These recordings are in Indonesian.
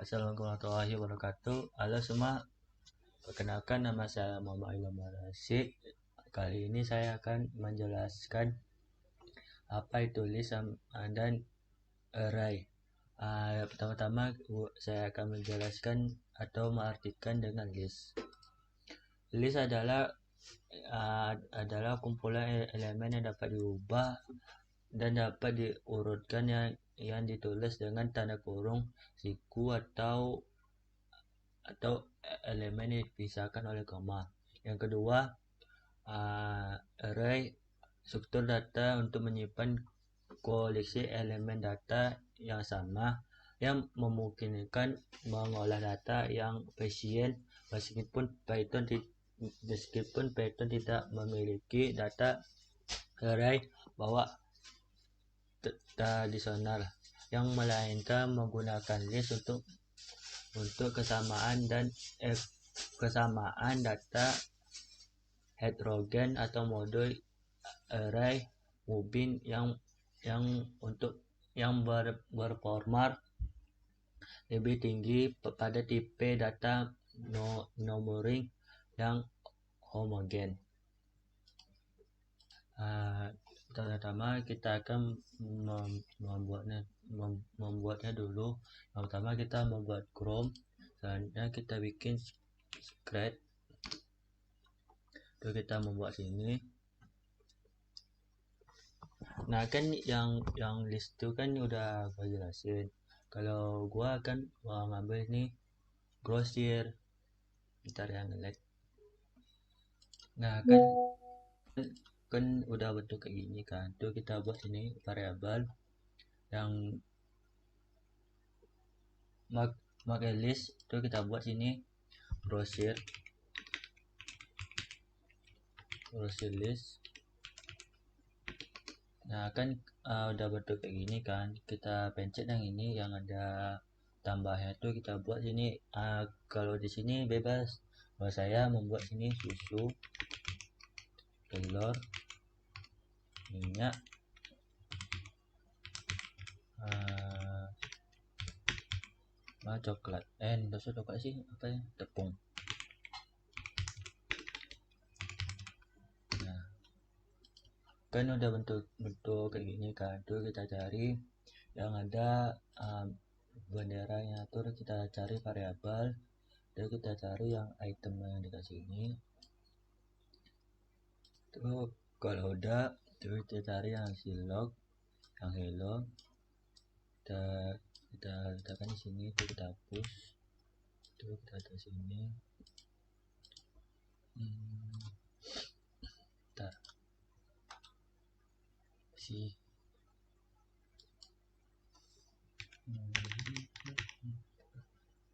Assalamualaikum warahmatullahi wabarakatuh. Halo semua, perkenalkan nama saya Muhammad Ilham Rashid. Kali ini saya akan menjelaskan apa itu list dan array. Pertama-tama saya akan menjelaskan atau mengartikan dengan list. List adalah kumpulan elemen yang dapat diubah dan dapat diurutkan yang ditulis dengan tanda kurung, siku atau elemen yang dipisahkan oleh koma. Yang kedua, array, struktur data untuk menyimpan koleksi elemen data yang sama yang memungkinkan mengolah data yang efisien meskipun Python tidak memiliki data array bawah tradisional, yang melainkan menggunakan list untuk kesamaan data heterogen atau modul array mubin yang berformat lebih tinggi pada tipe data numbering yang homogen. Pertama kita akan membuatnya dulu. Yang pertama kita membuat Chrome, selanjutnya kita bikin script. Terus kita membuat sini. Nah kan yang list itu kan udah gua jelasin. Kalau gua akan ngambil ini grosir, bentar yang lag. Nah kan udah bentuk kayak gini kan. Tuh kita buat ini variabel yang pakai list. Tuh kita buat sini grosir list. Nah kan udah bentuk kayak gini kan, kita pencet yang ini yang ada tambahnya tuh kita buat sini. Kalau di sini bebas, kalau saya membuat sini susu, telur, minyak, coklat, coklat sih apa ya, tepung. Nah kan udah bentuk kayak gini kan, tuh kita cari yang ada benderanya, tuh kita cari variabel, tuh kita cari yang item yang dikasih ini. Tuh kalau udah, tuh kita cari yang log, yang hello, kita letakkan di sini. Tuh kita hapus, tuh kita letak sini.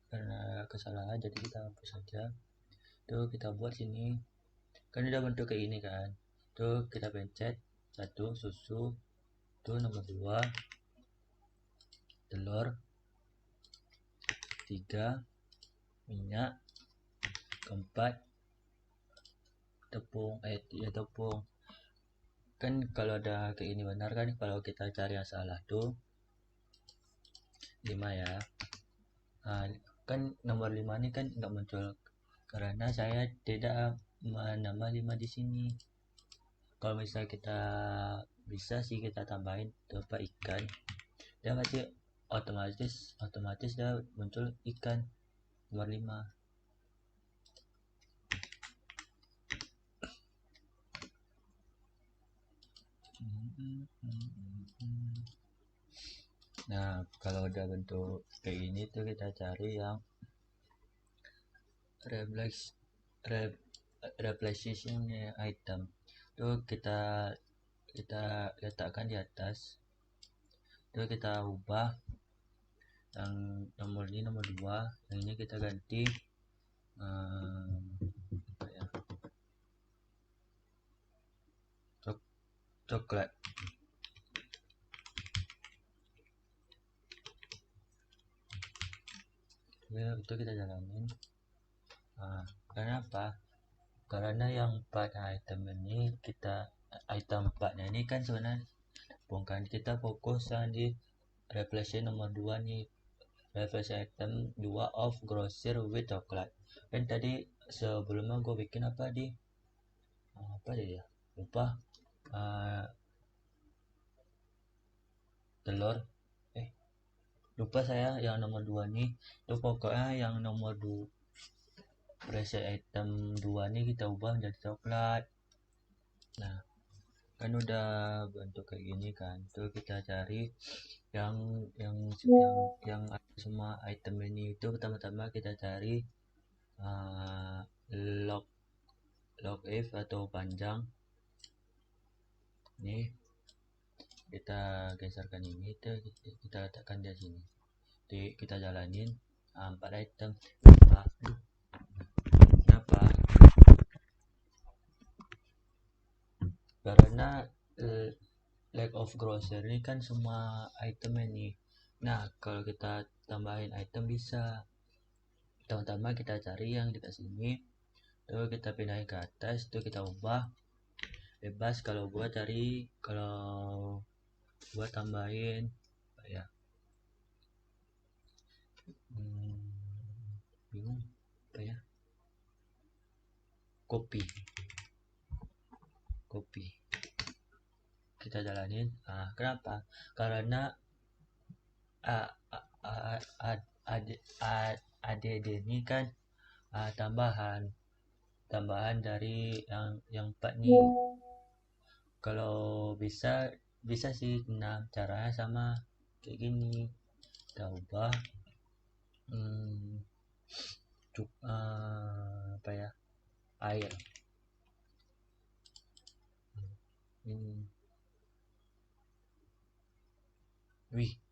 Karena kesalahan jadi kita hapus saja. Tuh kita buat sini kan udah bentuk kayak ini kan. Tuh kita pencet 1 susu, tuh nomor 2 telur, 3 minyak, keempat tepung. Kan kalau ada kayak ini benar kan. Kalau kita cari yang salah tuh 5 ya. Kan nomor 5 ini kan nggak muncul karena saya tidak menambah 5 di sini. Kalau misalnya kita bisa sih kita tambahin tempat ikan, dan pasti otomatis dia muncul ikan nomor 5. Nah kalau udah bentuk kayak ini tuh kita cari yang replacement item. Tuh kita letakkan di atas. Tuh kita ubah yang nomor ini nomor 2, yang ini kita ganti coklat. Ya itu kita jalanin. Kenapa? Karena yang 4 item ini item 4 nya ini kan sebenarnya bukan kita fokus yang di replacement nomor 2 nih. reverse item 2 of grocer with coklat. Dan tadi sebelumnya gue bikin apa ya lupa, telur lupa saya yang nomor 2 nih. Itu pokoknya yang nomor 2 reset item 2 nih kita ubah menjadi coklat. Nah kan udah bentuk kayak gini kan, tuh kita cari yang semua item ini. Itu pertama-tama kita cari log if atau panjang nih, kita geserkan ini, kita letakkan di sini. Jadi kita jalanin 4 item. Kenapa? Karena lack of grocer ini kan semua item ini. Nah kalau kita tambahin item bisa. Pertama kita cari yang di sini, tuh kita pindahin ke atas, tuh kita ubah bebas. Kalau gua tambahin apa ya, bingung apa ya, kopi kita jalanin. Kenapa? Karena ADD ini kan tambahan dari yang 4 nih. Kalau bisa sih. Nah caranya sama kayak gini, kita ubah apa ya, air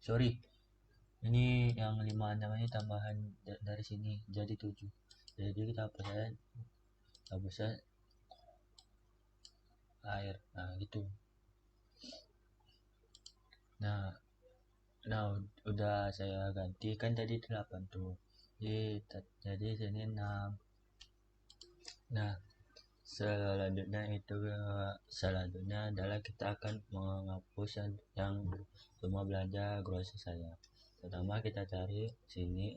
sorry, ini yang 5 namanya tambahan dari sini jadi 7. Jadi kita hapusnya air. Nah gitu. Nah udah saya ganti kan tadi 8 tuh, jadi sini 6. Nah selanjutnya adalah kita akan menghapus yang semua belanja grocery saya. Pertama kita cari sini,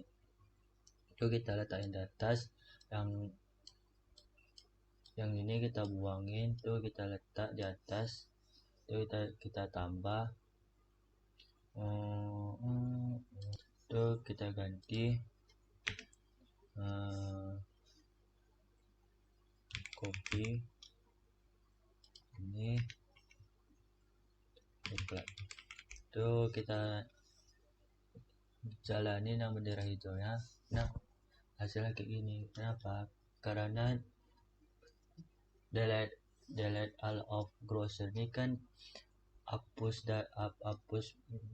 itu kita letakin di atas, yang ini kita buangin, tuh kita letak di atas, tuh kita tambah, tuh kita ganti kopi ini coklat. Tuh kita jalanin yang bendera hijaunya. Nah hasilnya kayak gini. Kenapa? Karena delete all of grocer ini kan hapus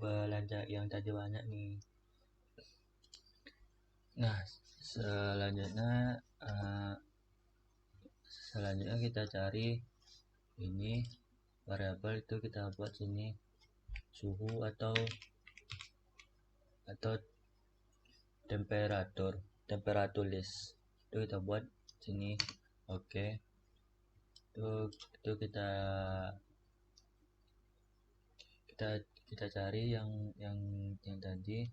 belanja yang tadi banyak nih. Nah selanjutnya kita cari ini variabel, itu kita buat sini suhu atau temperatur list, itu kita buat sini. Oke. Itu kita cari yang tadi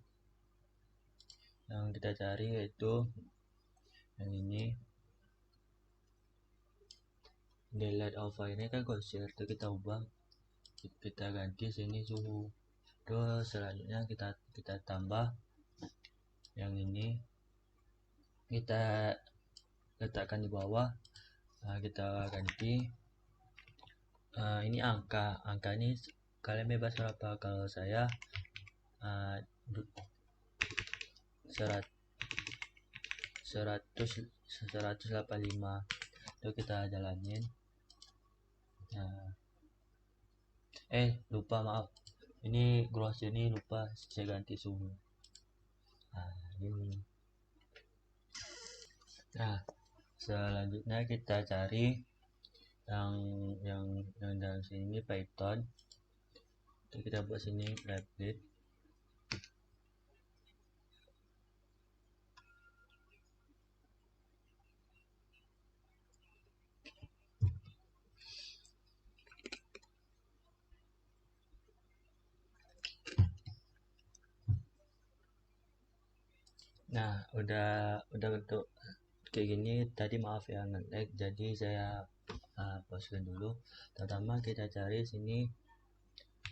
yang kita cari, yaitu yang ini. Delete alpha ini kan grocer, itu kita ubah, kita ganti sini suhu. Terus selanjutnya kita tambah yang ini, kita letakkan di bawah. Kita ganti ini angka ini kalian bebas berapa. Kalau saya 185. Itu kita jalanin. Maaf, ini gross ini lupa saya ganti suhu. Ini. Nah selanjutnya kita cari yang dalam sini Python, itu kita buat sini Rabbit. Nah, udah bentuk kayak gini. Tadi maaf ya nge-lag, jadi saya pauskan dulu. Pertama kita cari sini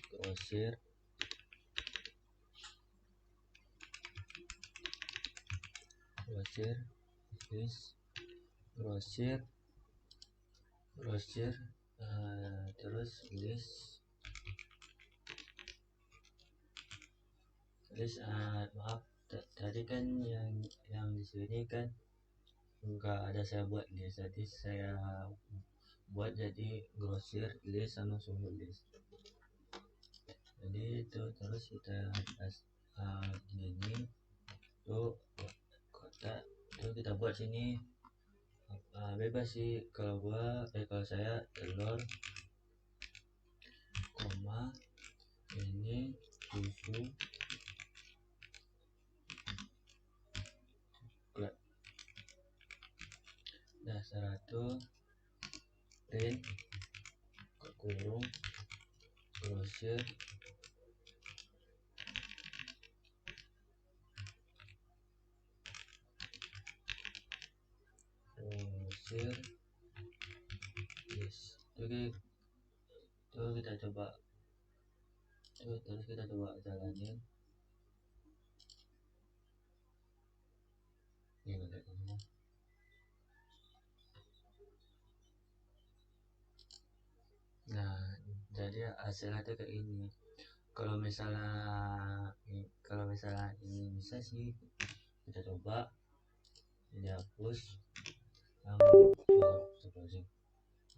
grosir, list grosir, terus list maaf, tadi kan yang di sini kan enggak ada saya buat list, jadi saya buat jadi grosir list sama suhu list. Jadi itu terus kita ini tuh kotak tuh kita buat sini bebas sih. Kalau saya telur koma ini susu dasar satu print kurung grosir yes. Tuh kita coba terus kita coba jalanin ini. Nah, jadi hasilnya tuh kayak ini. Kalau misalnya ini bisa sih kita coba dihapus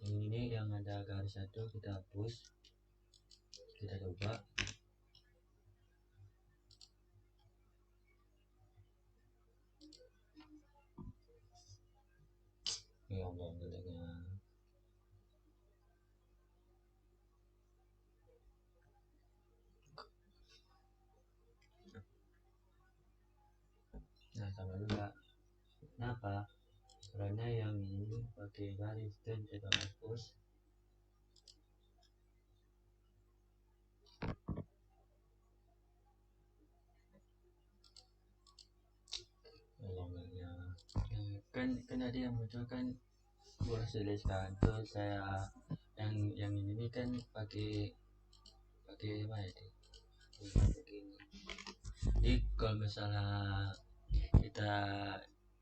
yang ini yang ada garis satu kita hapus, kita coba ya enggaknya. Nah sama juga. Kenapa? Karena yang ini pakai garis dan kita hapus. Kan tadi yang muncul kan boleh tuliskan tuh saya yang ini kan pakai apa ya itu begini. Jadi kalau misalnya kita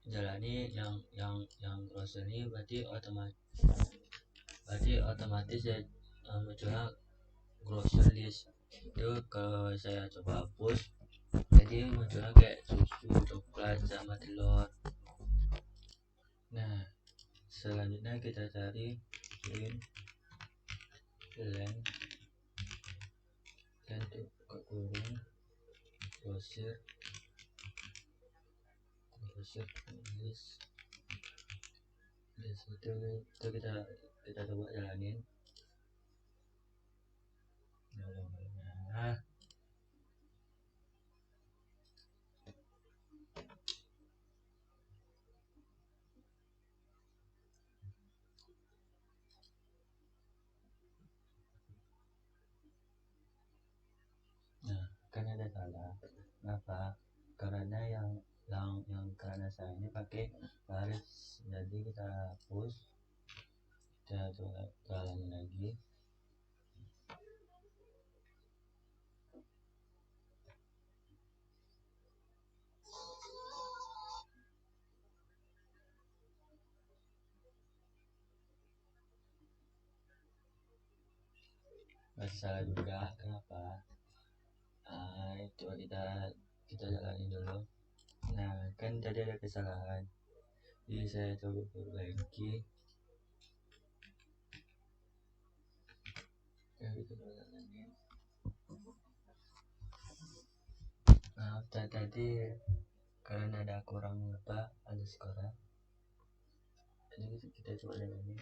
jalani yang cross ini berarti otomatis ya munculnya grocery list. Itu kalau saya coba hapus jadi munculnya kayak susu, coklat sama telur. Nah selanjutnya kita cari link dan buka kurung grosir list itu kita coba jalanin. Nah kan ada salah. Kenapa? Karena karena saya ini pakai garis, jadi kita hapus, kita coba jalanin lagi. Masih salah juga. Kenapa? Itu kita jalanin dulu. Nah kan tadi ada kesalahan, jadi saya coba perbaiki. Maaf tadi karena ada kurang underscore, jadi kita coba jalanin.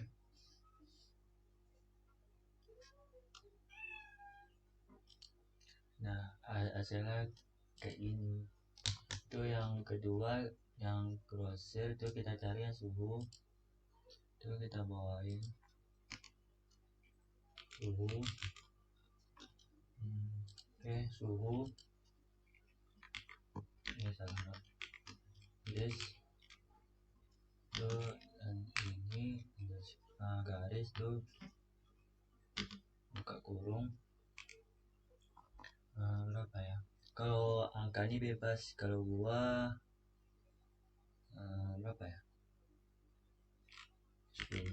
Nah hasilnya kayak ini. Itu yang kedua yang grosir itu kita cari yang suhu, itu kita bawain suhu. Suhu ini salah. this tuh, dan ini garis tuh buka kurung. Berapa ya, kalau angka ini bebas, kalau gua berapa ya, 10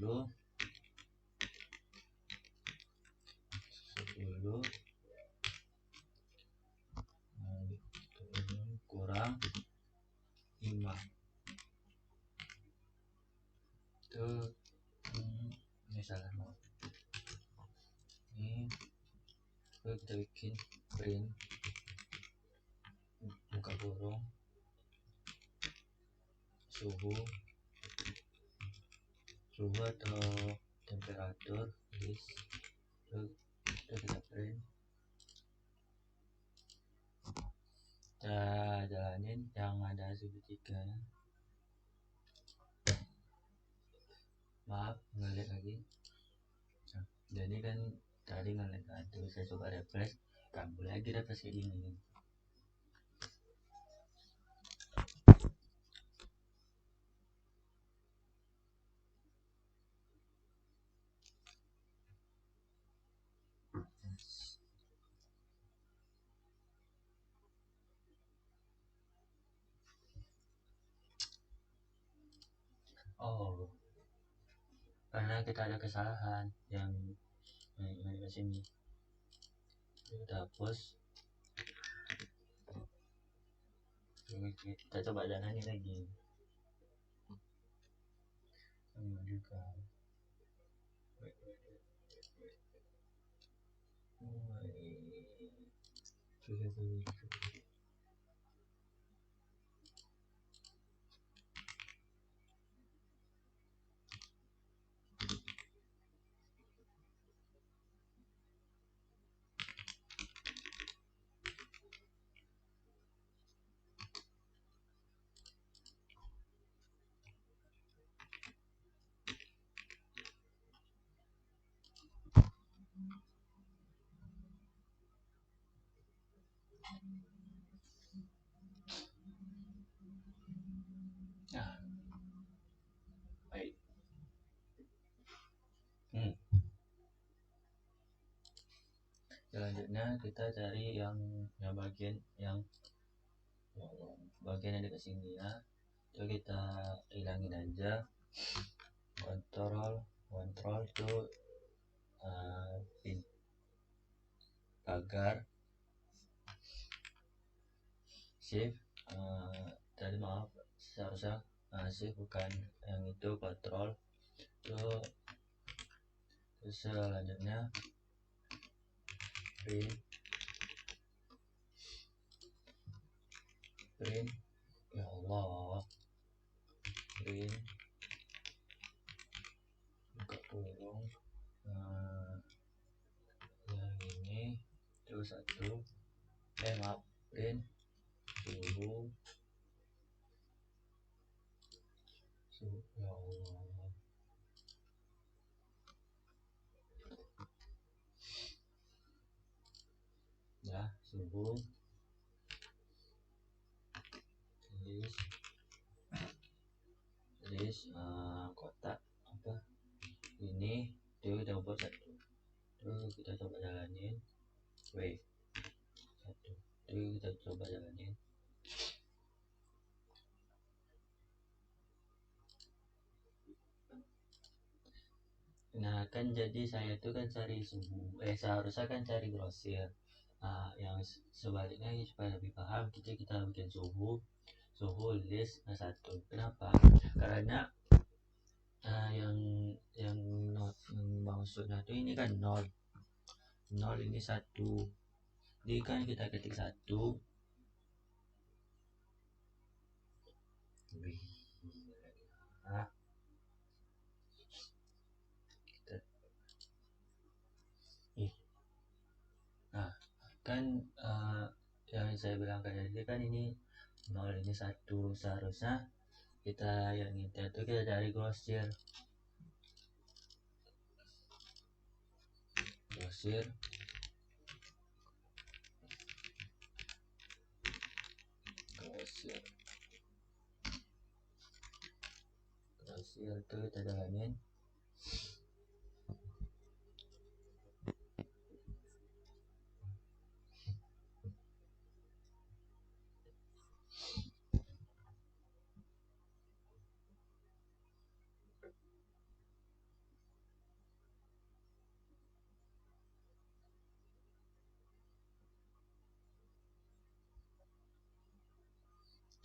kurang 5 itu ini salah, ini kita bikin print buka kurung suhu atau temperatur this, itu kita print, kita jalanin yang ada segitiga. Maaf ngeliat lagi, jadi kan tadi ngeliat itu saya coba refresh, kabel lagi refresh kayak gini. Oh, karena kita ada kesalahan yang ke sini, kita hapus, kita coba jalanin lagi juga. Nah, baik. Selanjutnya kita cari yang bagian yang dekat sini ya, itu kita hilangin aja, kontrol tuh pagar shift, tadi maaf seharusnya shift bukan yang itu, kontrol tuh. Terus selanjutnya print ya Allah, print buka kurung yang ini terus satu, maaf, print suhu ya Allah, ya suhu tulis kotak apa ini, itu kita buat satu, terus kita coba jalanin, satu, itu kita coba jalanin. Nah kan jadi saya tuh kan cari suhu, seharusnya kan cari grosir. Nah yang sebaliknya supaya lebih paham, kita bikin suhu list satu. Kenapa? Karena yang maksudnya tuh ini kan nol ini satu, jadi kan kita ketik satu, nah kan yang saya bilang tadi kan ini nol ini satu, seharusnya kita yang itu kita cari grosir hasil tuh kita jalanin.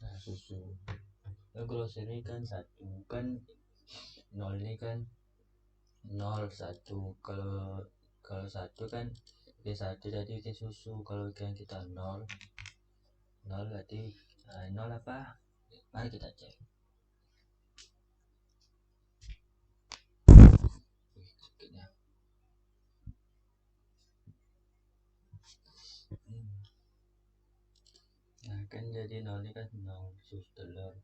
Nah, susu. Nah, kalau sini kan satu kan, nol ini kan 0 1. Kalau satu kan bikin satu jadi bikin susu. Kalau kan kita nol berarti nol apa? Mari kita cek. Nah kan jadi nol ini kan nol susu telur.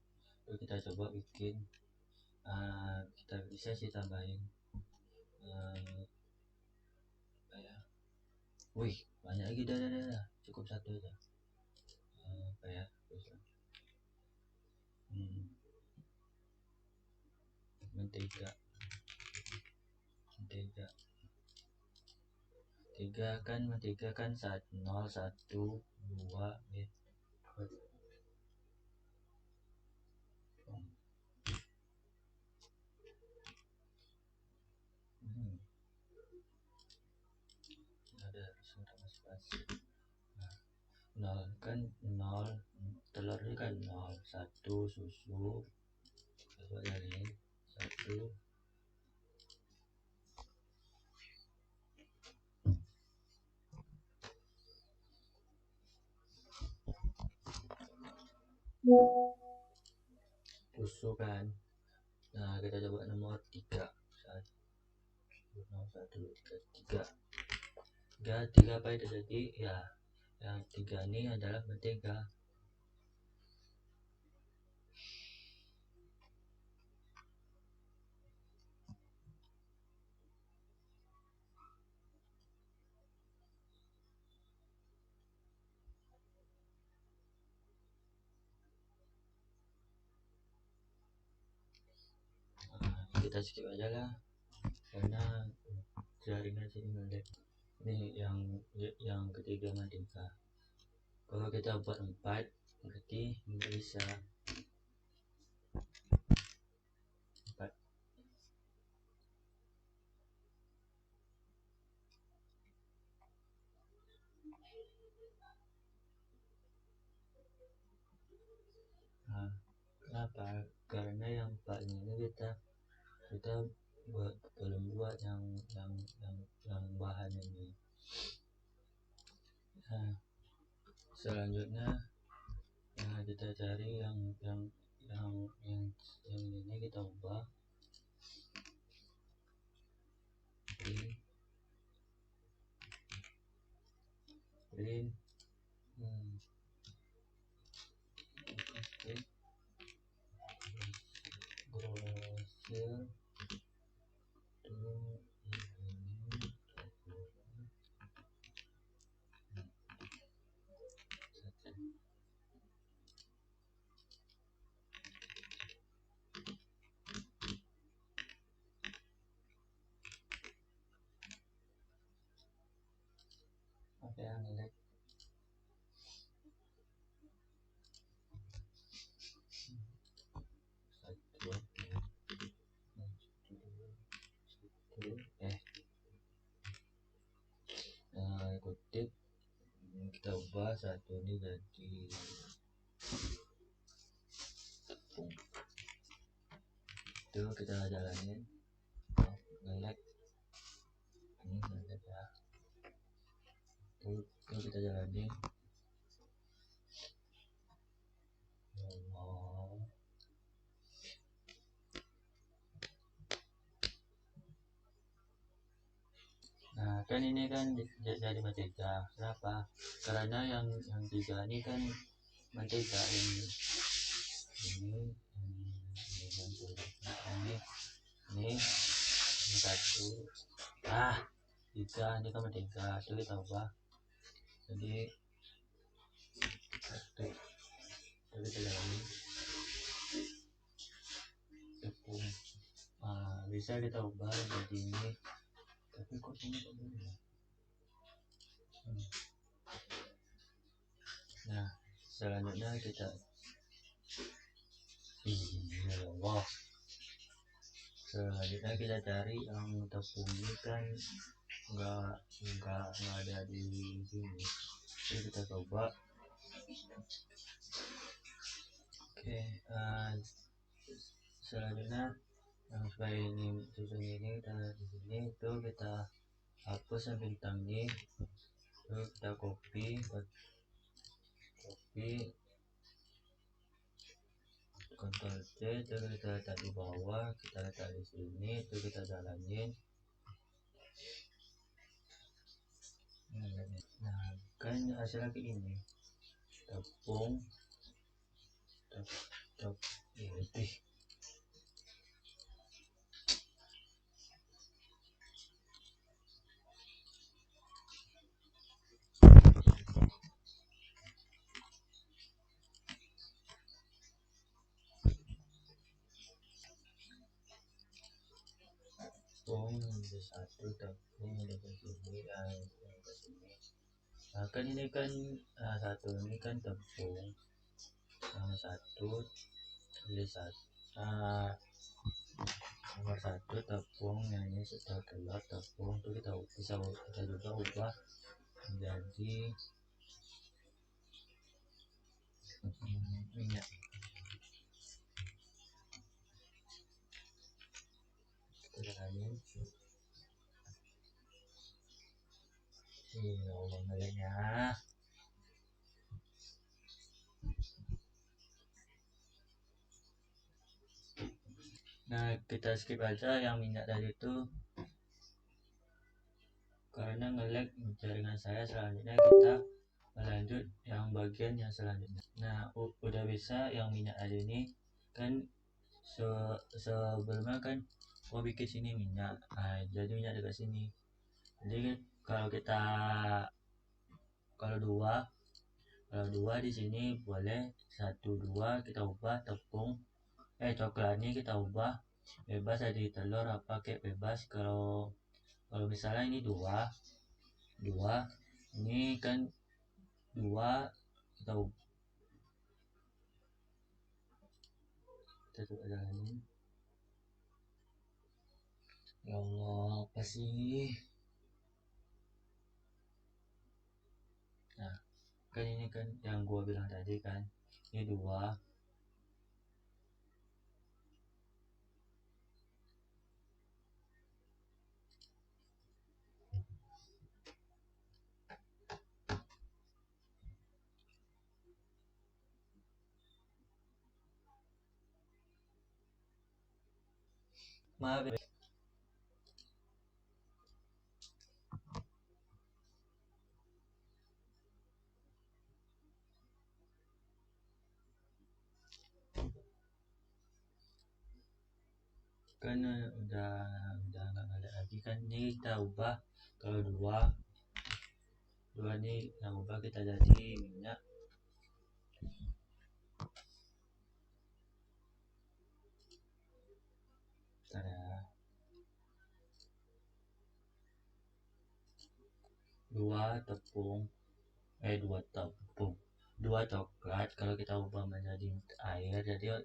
Lalu kita coba bikin, kita bisa sih tambahin wih banyak lagi, dah cukup satu aja. Mentega mentega kan 0 1 2 ada spasi. Nol kan nol, telurnya kan 0 1 susu coba dari 1 susu kan. Nah kita coba nomor 3 3 apa itu jadi ya, yang 3 ini adalah mentega. Kita skip aja lah karena jaringan sini ngelag. Ini yang ketiga mentega. Kalau kita buat 4 berarti bisa 4. Nah, kenapa? Karena yang 4 ini kita belum buat yang bahan ini. Nah, selanjutnya kita cari yang ini kita ubah print grosir apa yang nilai kutip kita ubah satu ini jadi tepung. Itu kita jalanin ngelek ini ngelek ya. Itu kita jalanin Nah kan ini kan jadi mentega. Kenapa? Karena yang 3 ini kan mentega ini satu 3 ini kan mentega. Itu kita ubah jadi satu. Itu kita jalanin tepung bisa kita ubah jadi ini, tapi kok ini kok begini ya? Nah selanjutnya kita Allah, selanjutnya kita cari yang tepung ini kan nggak ada di sini, jadi kita coba. Oke, selanjutnya yang supaya ini susunya ini kita di sini itu kita hapus yang bintang ini, terus kita copy Ctrl C, terus kita letak di bawah, kita letak di sini, itu kita jalanin. Nah kan hasilnya kayak ini, tepung ini tepung di satu, tepung di sini, yang ke sini. Nah kan ini kan satu ini kan tepung, yang satu di satu, nomor satu tepung, yang ini sudah keluar tepung, itu kita bisa juga ubah menjadi minyak. Kita jalanin. Ya Allah ngeliatnya. Nah kita skip aja yang minyak tadi itu karena nge-lag jaringan saya. Selanjutnya kita lanjut yang bagian yang selanjutnya. Nah udah bisa yang minyak tadi ini kan sebelumnya kan gua bikin sini minyak, jadi minyak dekat sini. Jadi kalau kita kalau dua di sini boleh, 1 2 kita ubah tepung coklatnya kita ubah bebas, jadi telur apa kayak bebas. Kalau misalnya ini dua ini kan dua, kita coba jalanin. Ya Allah apa sih. Nah kan ini kan yang gua bilang tadi kan, ini dua. Maaf ya. Kan udah nggak ada lagi kan, ini kita ubah. Kalau dua ini yang ubah kita jadi minyak. Dua tepung dua coklat kalau kita ubah menjadi air, jadi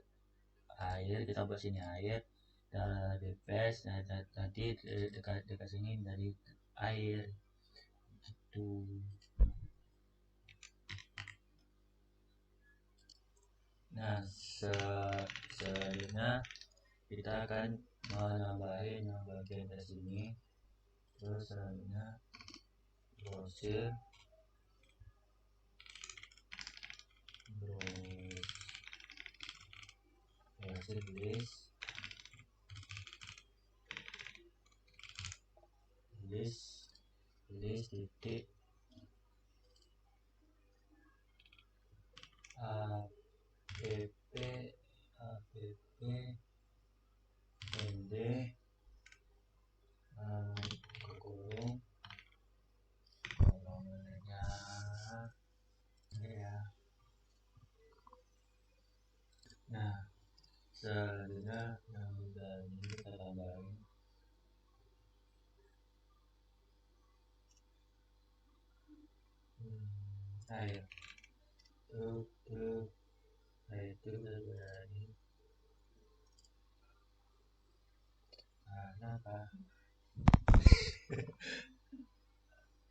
air kita buat sini air dari pes, nanti dekat sini dari air itu. Nah selanjutnya kita akan menambahin yang bagian dari sini, terus selanjutnya browser list titik app nd kurung kolomnya ya. Nah selanjutnya yang udah ini kita tambahin air tuh air itu berani kenapa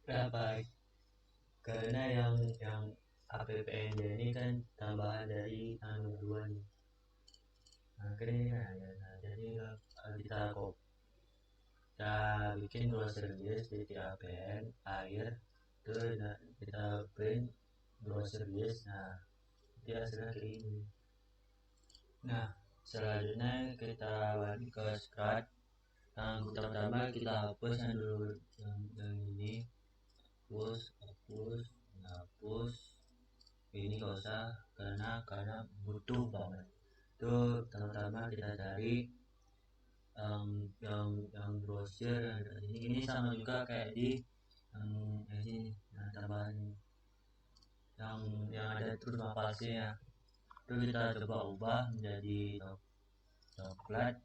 kenapa karena yang APPND ini kan tambahan dari anu dua nih. Nah, ini jadi kita bikin dua series di APN air terus kita print dua series. Nah, dia hasilnya kayak ini. Nah, selanjutnya kita balik ke Scratch. Yang pertama kita hapus yang dulu yang ini, hapus ini gak usah karena butuh banget. Itu pertama kita cari yang brosur ini sama juga kayak di ini tambahan yang ada terus palsunya. Itu kita coba ubah menjadi coklat.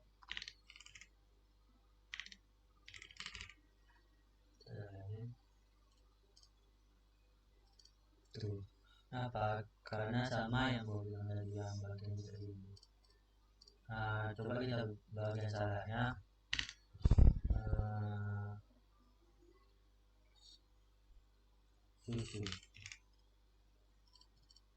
Tuh. Apa? Karena sama yang gue bilang tadi yang bagian ini. Nah, coba kita bagian salahnya. Susu.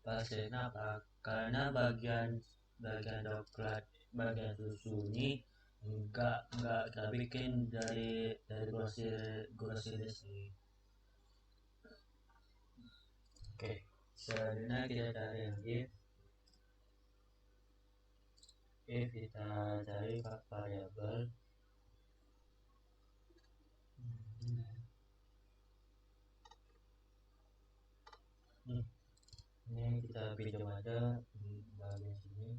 Pasien apa? Karena bagian coklat, bagian susu ini enggak kita bikin dari grosir sih. Oke, selanjutnya kita cari yang if kita cari variabel ini kita pinjam aja di bagian sini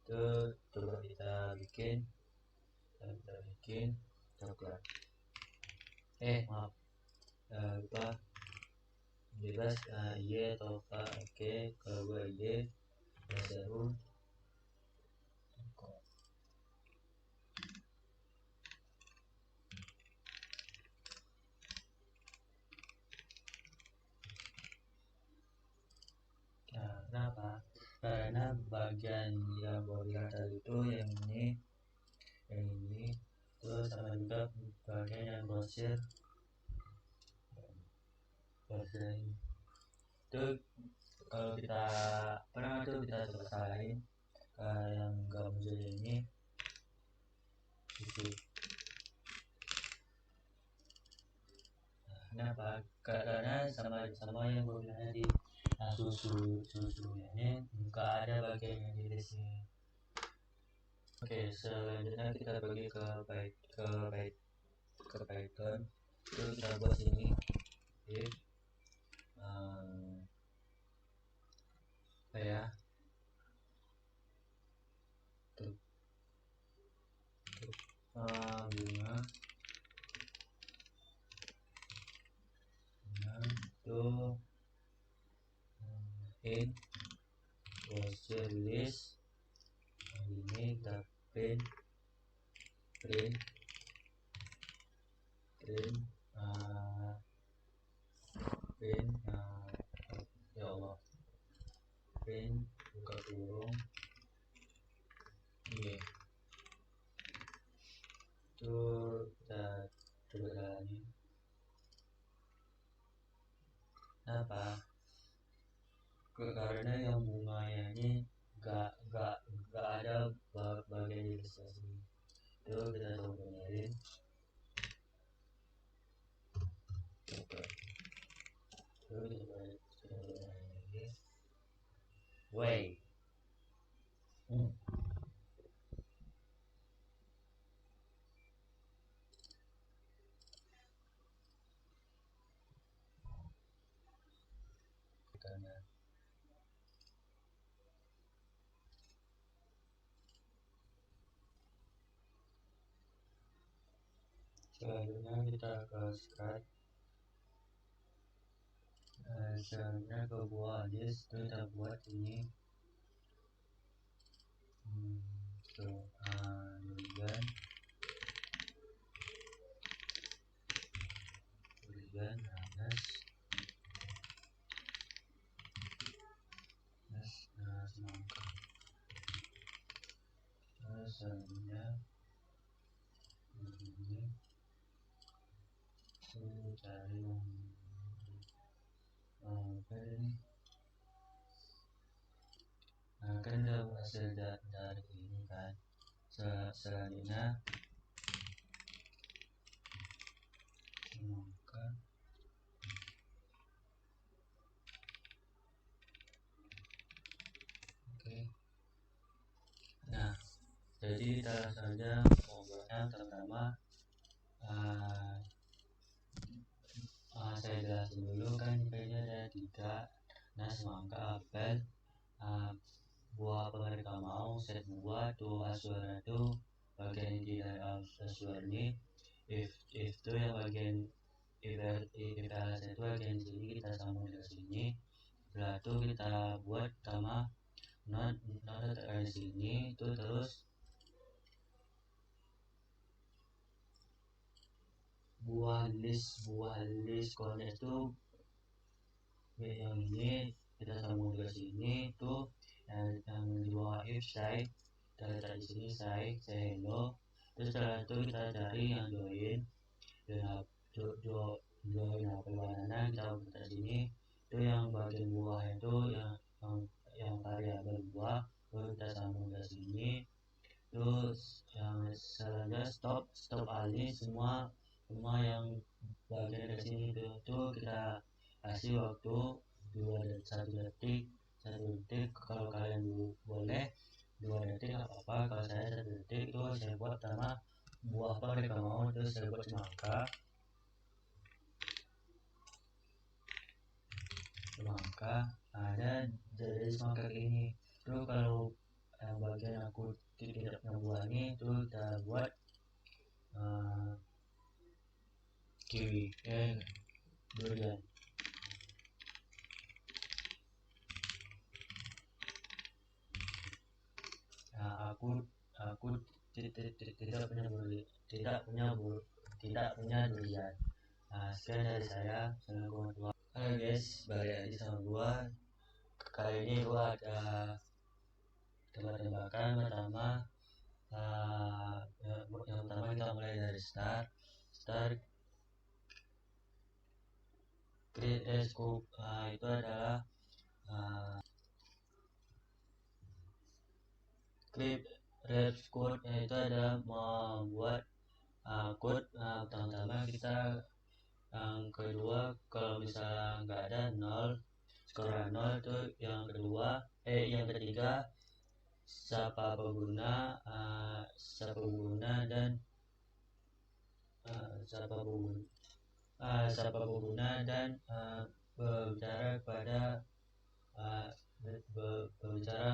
terus coba kita bikin coklat. Maaf lupa bebas Y atau K. Oke, kalau gue Y baru kenapa? Karena bagian yang gue bilang tadi itu yang ini terus sama juga bagian yang brosur ini itu kalau kita pernah tuh kita coba salahin yang gak muncul ini itu. Kenapa? Karena sama yang gue bilang tadi susunya nggak ada bagian yang di sini. Oke, selanjutnya kita pergi ke Python. Terus kita buat sini if apa ya bunga to in browser list ini kita print ya Allah print buka kurung ini itu kita coba jalani. Kenapa? Karena yang bunganya ini gak ada bagian ilustrasi. Itu kita coba benerin. Terus kita benerin lagi. Way. Selanjutnya kita ke Scratch. Selanjutnya ke buah list, itu kita buat ini durian kemudian semangka selanjutnya begini cari apa ini. Nah, kan udah hasil dari ini kan. Selanjutnya semangka. Oke. Nah, jadi kita langsung saja ngobrolnya. Pertama saya jelasin dulu kan IP-nya ada 3. Nah, semangka, apel, buah apa mereka mau, set buah tuh Asyura tuh bagian inti dari Asyura ini. If itu yang bagian IPLS itu bagian sini kita sambung ke sini. Setelah itu kita buat sama not dari sini itu terus buah list connect itu yang ini kita sambung ke sini tuh yang di bawah if saya dari sini saya hello. Terus setelah itu kita cari yang join apa mana kita buka sini itu yang bagian buah itu yang variabel buah baru kita sambung ke sini. Terus yang selanjutnya stop alih semua yang bagian ke sini itu kita kasih waktu 1 detik kalau kalian boleh 2 detik apa-apa. Kalau saya 1 detik itu saya buat sama buah apa mereka mau. Terus saya buat semangka ada jadi semangka ini. Terus kalau bagian aku tidak punya buah ini itu kita buat kiwi durian. Nah, aku tidak punya durian. Nah, sekian dari saya. Assalamualaikum. Halo guys, balik lagi sama gua. Kali ini gua ada tebak-tebakan pertama. Yang pertama kita mulai dari start create scope. Itu adalah create red code, itu adalah membuat code. Pertama kita yang kedua kalau misalnya nggak ada 0 skor 0 itu yang kedua. Yang ketiga siapa pengguna dan berbicara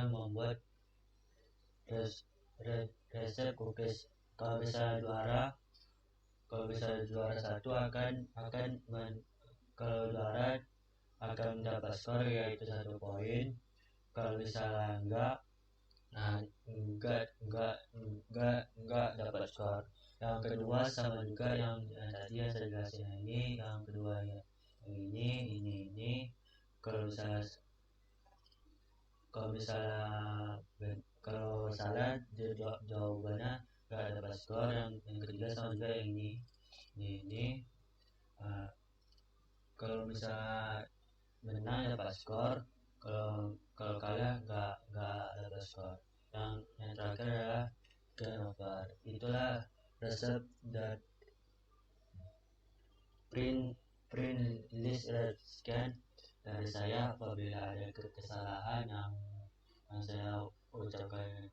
membuat reset cookies. Kalau bisa juara 1 kalau juara akan mendapat skor yaitu 1 poin. Kalau misalnya enggak dapat skor. Yang kedua sama juga yang tadi yang saya jelasin ini. Yang kedua ya ini kalau salah jawabannya enggak dapat skor. Yang ketiga sama juga yang ini. Kalau misalnya menang dapat skor, kalau kalah nggak dapat skor. Yang terakhir adalah game over. Itulah resep dan print list scan dari saya. Apabila ada kesalahan yang saya ucapkan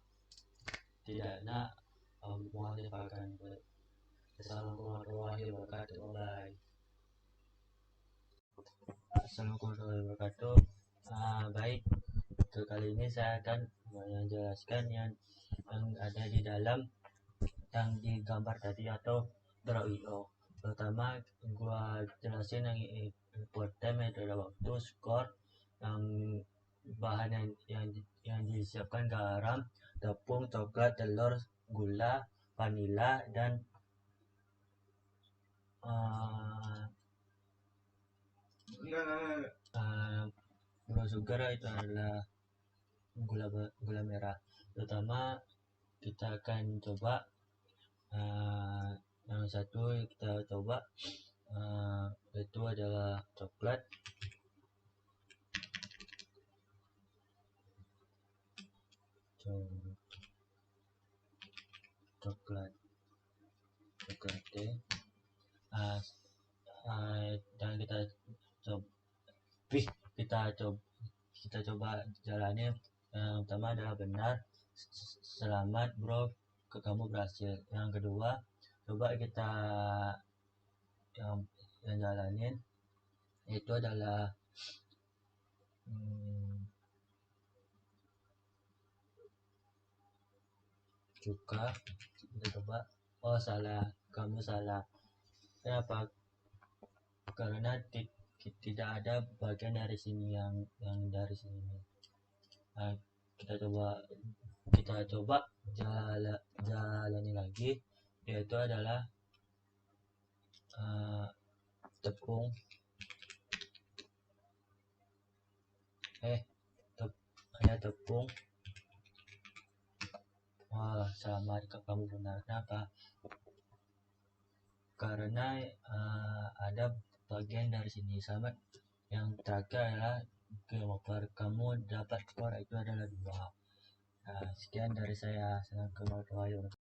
tidak enak, mohon dimaafkan. Assalamualaikum warahmatullahi wabarakatuh. Bye. Assalamualaikum warahmatullahi wabarakatuh. Baik, untuk kali ini saya akan menjelaskan yang ada di dalam yang digambar tadi atau draw.io. Pertama gua jelasin yang input time, metode waktu, skor, yang bahan yang disiapkan garam, tepung, coklat, telur, gula, vanila, dan brown sugar itu adalah gula merah. Pertama kita akan coba yang satu kita coba itu adalah coklat. Coklat teh dan kita coba jalani. Yang pertama adalah benar, selamat bro, kamu berhasil. Yang kedua coba kita yang jalanin itu adalah cuka. Kita coba, oh salah, kamu salah. Kenapa? Karena tidak ada bagian dari sini yang dari sini. Kita coba jalani lagi, yaitu adalah tepung tepung. Selamat, kamu benar. Kenapa? Karena ada bagian dari sini. Selamat. Yang terakhir adalah kamu dapat skor itu adalah 2. Sekian dari saya. Assalamualaikum warahmatullahi wabarakatuh.